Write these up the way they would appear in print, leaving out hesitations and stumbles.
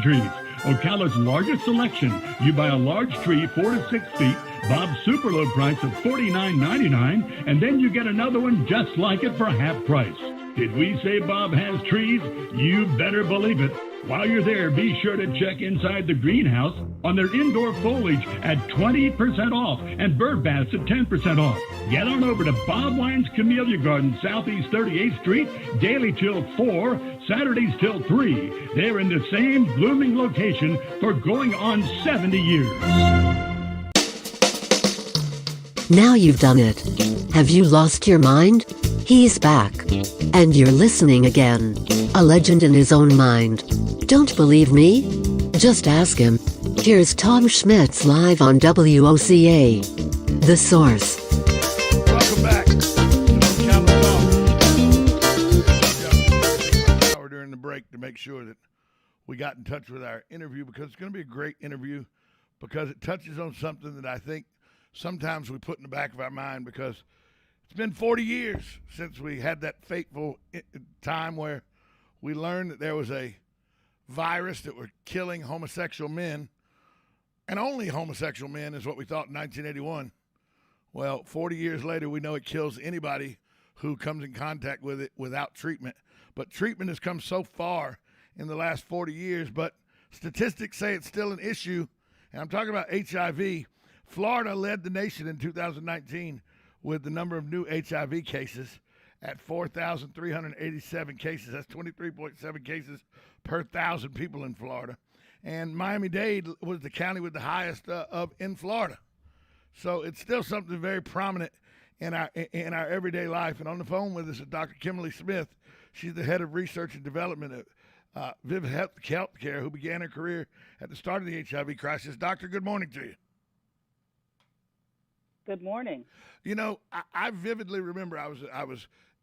trees. Ocala's largest selection. You buy a large tree, 4 to 6 feet, Bob's super low price of $49.99, and then you get another one just like it for half price. Did we say Bob has trees? You better believe it. While you're there, be sure to check inside the greenhouse on their indoor foliage at 20% off and bird baths at 10% off. Get on over to Bob Wine's Camellia Garden, Southeast 38th Street, daily till 4, Saturdays till 3. They're in the same blooming location for going on 70 years. Now you've done it. Have you lost your mind? He's back. And you're listening again. A legend in his own mind. Don't believe me? Just ask him. Here's Tom Schmitz live on WOCA. The Source. Welcome back to Ocala Talk. Hour during the break to make sure that we got in touch with our interview, because it's going to be a great interview, because it touches on something that I think sometimes we put in the back of our mind, because it's been 40 years since we had that fateful time where we learned that there was a virus that were killing homosexual men, and only homosexual men is what we thought in 1981. Well, 40 years later, we know it kills anybody who comes in contact with it without treatment. But treatment has come so far in the last 40 years, but statistics say it's still an issue, and I'm talking about HIV. Florida led the nation in 2019 with the number of new HIV cases at 4,387 cases. That's 23.7 cases per 1,000 people in Florida. And Miami-Dade was the county with the highest in Florida. So it's still something very prominent in our everyday life. And on the phone with us is Dr. Kimberly Smith. She's the head of research and development at Vivid Healthcare, who began her career at the start of the HIV crisis. Doctor, good morning to you. Good morning. You know, I vividly remember I was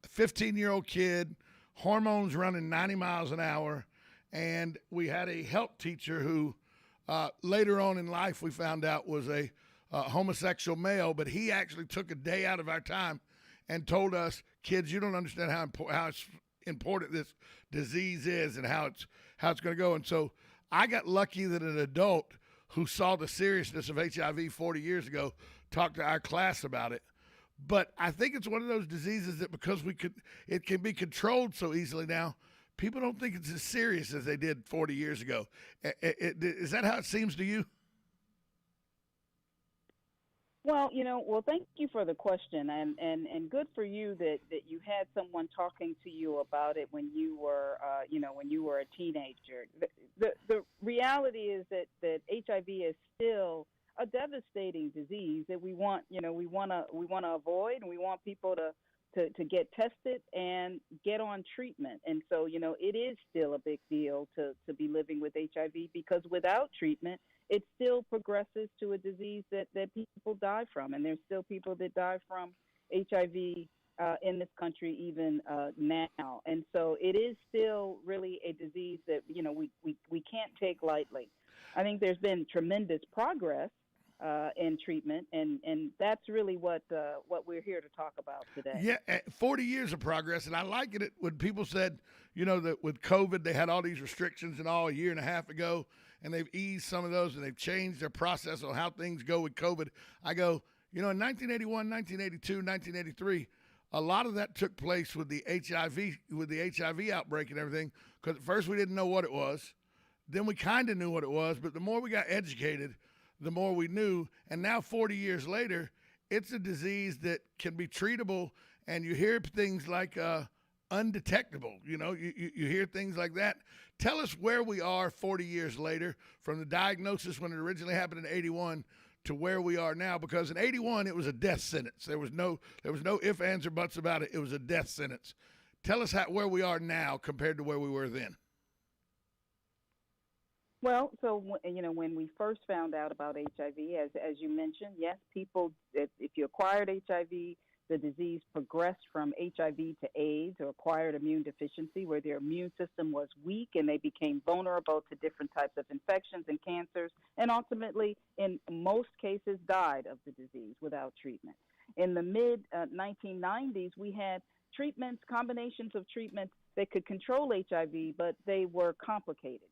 a 15-year-old kid, hormones running 90 miles an hour, and we had a health teacher who later on in life we found out was a homosexual male, but he actually took a day out of our time and told us, kids, you don't understand how important this disease is and how it's going to go. And so I got lucky that an adult who saw the seriousness of HIV 40 years ago talked to our class about it. But I think it's one of those diseases that because it can be controlled so easily now, people don't think it's as serious as they did 40 years ago. Is that how it seems to you? Well, thank you for the question, and good for you that you had someone talking to you about it when you were, when you were a teenager. The reality is that HIV is still a devastating disease that we want to avoid, and we want people to get tested and get on treatment. And so, it is still a big deal to be living with HIV, because without treatment, it still progresses to a disease that people die from. And there's still people that die from HIV in this country even now. And so it is still really a disease that, we can't take lightly. I think there's been tremendous progress in treatment, and that's really what we're here to talk about today. Yeah, 40 years of progress, and I like it when people said, that with COVID they had all these restrictions and all a year and a half ago, and they've eased some of those and they've changed their process on how things go with COVID. I go, in 1981, 1982, 1983, a lot of that took place with the HIV outbreak and everything, because at first we didn't know what it was. Then we kind of knew what it was, but the more we got educated, the more we knew. And now 40 years later, it's a disease that can be treatable, and you hear things like undetectable. You hear things like that. Tell us where we are 40 years later, from the diagnosis when it originally happened in 81 to where we are now, because in 81 it was a death sentence. There was no ifs, ands, or buts about it. It was a death sentence. Tell us where we are now compared to where we were then. Well, so, when we first found out about HIV, as you mentioned, yes, people, if you acquired HIV, the disease progressed from HIV to AIDS, or acquired immune deficiency, where their immune system was weak and they became vulnerable to different types of infections and cancers, and ultimately, in most cases, died of the disease without treatment. In the mid-1990s, we had treatments, combinations of treatments that could control HIV, but they were complicated.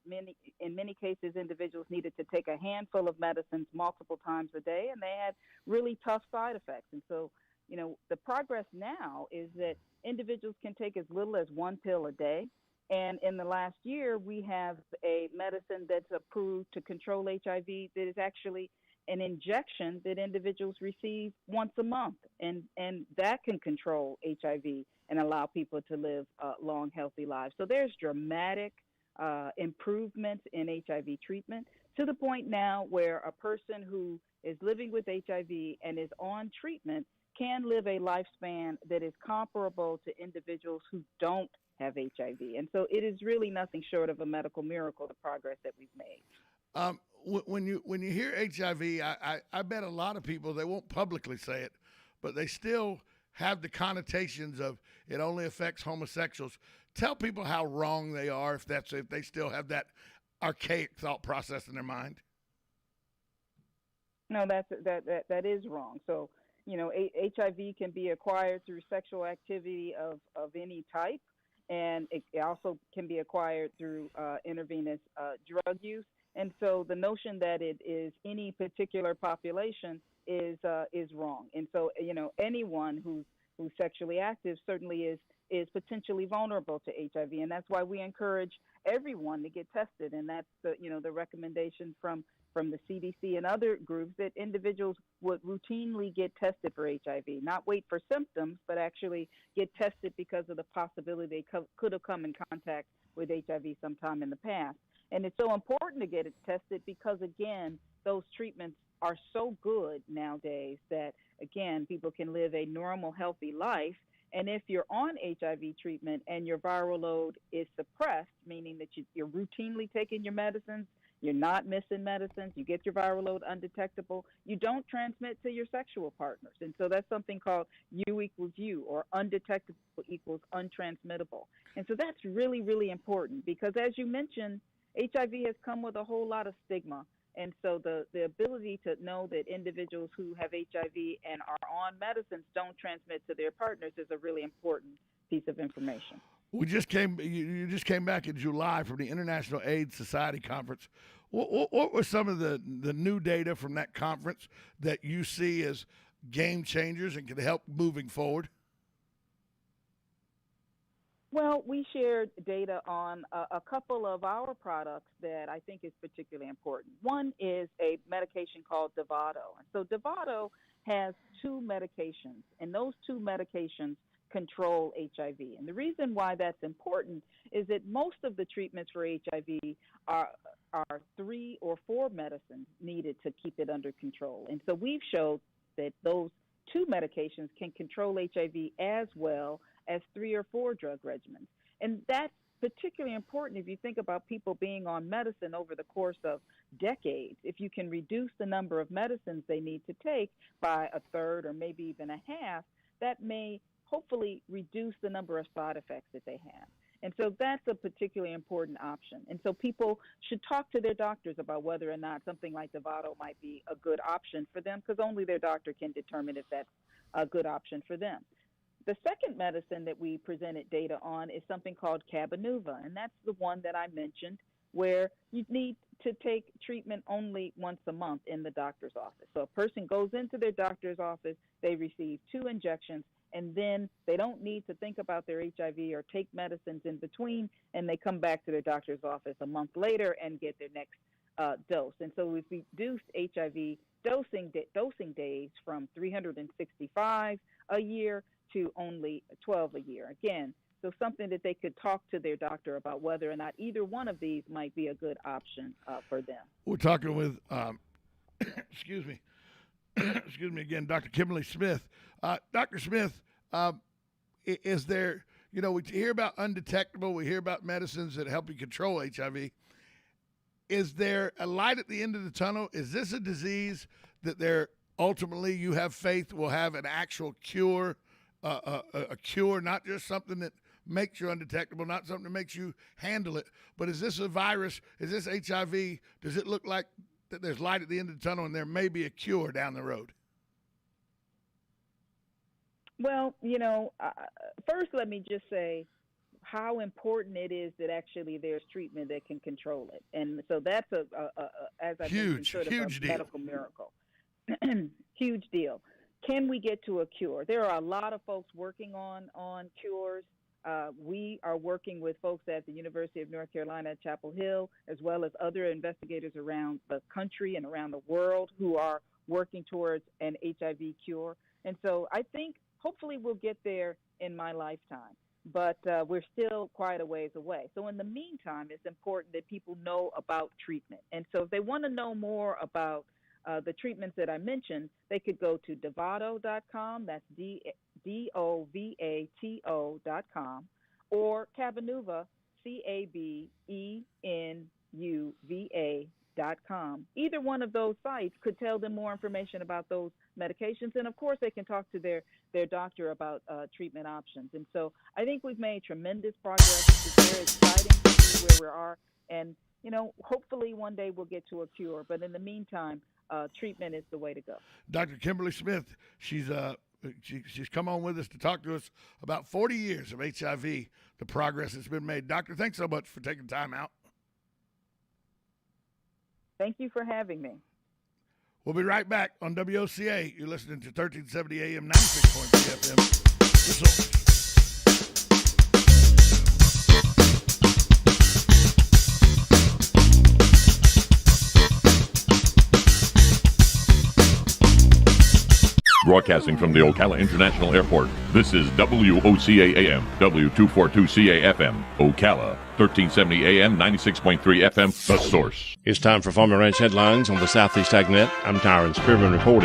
In many cases, individuals needed to take a handful of medicines multiple times a day, and they had really tough side effects. And so, the progress now is that individuals can take as little as one pill a day. And in the last year, we have a medicine that's approved to control HIV that is actually an injection that individuals receive once a month. And that can control HIV and allow people to live long, healthy lives. So there's dramatic improvements in HIV treatment to the point now where a person who is living with HIV and is on treatment can live a lifespan that is comparable to individuals who don't have HIV. And so it is really nothing short of a medical miracle, the progress that we've made. When you hear HIV, I bet a lot of people, they won't publicly say it, but they still have the connotations of it only affects homosexuals. Tell people how wrong they are if they still have that archaic thought process in their mind. No, that is wrong. So, HIV can be acquired through sexual activity of any type, and it also can be acquired through intravenous drug use. And so the notion that it is any particular population is wrong. And so, anyone who's sexually active certainly is potentially vulnerable to HIV, and that's why we encourage everyone to get tested. And that's the recommendation from the CDC and other groups, that individuals would routinely get tested for HIV, not wait for symptoms, but actually get tested because of the possibility they could have come in contact with HIV sometime in the past. And it's so important to get it tested because, again, those treatments are so good nowadays that, again, people can live a normal, healthy life. And if you're on HIV treatment and your viral load is suppressed, meaning that you're routinely taking your medicines, you're not missing medicines, you get your viral load undetectable, you don't transmit to your sexual partners. And so that's something called U equals U, or undetectable equals untransmittable. And so that's really, really important because, as you mentioned, HIV has come with a whole lot of stigma. And so the ability to know that individuals who have HIV and are on medicines don't transmit to their partners is a really important piece of information. You just came back in July from the International AIDS Society Conference. What were some of the new data from that conference that you see as game changers and can help moving forward? Well, we shared data on a couple of our products that I think is particularly important. One is a medication called Dovato. And so Dovato has two medications, and those two medications control HIV. And the reason why that's important is that most of the treatments for HIV are 3 or 4 medicines needed to keep it under control. And so we've showed that those two medications can control HIV as well as 3 or 4 drug regimens. And that's particularly important if you think about people being on medicine over the course of decades. If you can reduce the number of medicines they need to take by a third or maybe even a half, that may hopefully reduce the number of side effects that they have. And so that's a particularly important option. And so people should talk to their doctors about whether or not something like Dovato might be a good option for them, because only their doctor can determine if that's a good option for them. The second medicine that we presented data on is something called Cabenuva, and that's the one that I mentioned, where you need to take treatment only once a month in the doctor's office. So a person goes into their doctor's office, they receive 2 injections, and then they don't need to think about their HIV or take medicines in between, and they come back to their doctor's office a month later and get their next dose. And so we've reduced HIV dosing days from 365 a year to only 12 a year. Again, so something that they could talk to their doctor about whether or not either one of these might be a good option for them. We're talking with, excuse me again, Dr. Kimberly Smith. Dr. Smith, is there, we hear about undetectable, we hear about medicines that help you control HIV. Is there a light at the end of the tunnel? Is this a disease that ultimately you have faith will have an actual cure, a cure, not just something that makes you undetectable, not something that makes you handle it, but is this a virus? Is this HIV? Does it look like that there's light at the end of the tunnel and there may be a cure down the road? Well, first let me just say how important it is that actually there's treatment that can control it. And so that's as I mentioned, sort of a medical miracle. Huge deal. Can we get to a cure? There are a lot of folks working on cures. We are working with folks at the University of North Carolina at Chapel Hill, as well as other investigators around the country and around the world who are working towards an HIV cure. And so I think hopefully we'll get there in my lifetime, but we're still quite a ways away. So in the meantime, it's important that people know about treatment. And so if they want to know more about the treatments that I mentioned, they could go to Dovato.com, that's DOVATO.com, or Cabenuva, CABENUVA.com. Either one of those sites could tell them more information about those medications, and of course they can talk to their doctor about treatment options. And so I think we've made tremendous progress. It's very exciting to see where we are, and hopefully one day we'll get to a cure, but in the meantime, treatment is the way to go. Dr. Kimberly Smith, she's come on with us to talk to us about 40 years of HIV, the progress that's been made. Doctor, thanks so much for taking time out. Thank you for having me. We'll be right back on WOCA. You're listening to 1370 AM, 96.3 FM. The Source. Broadcasting from the Ocala International Airport, this is WOCA AM, W242CA FM, Ocala, 1370 AM, 96.3 FM, The Source. It's time for Farmer Ranch Headlines on the Southeast AgNet. I'm Tyron Spearman reporting.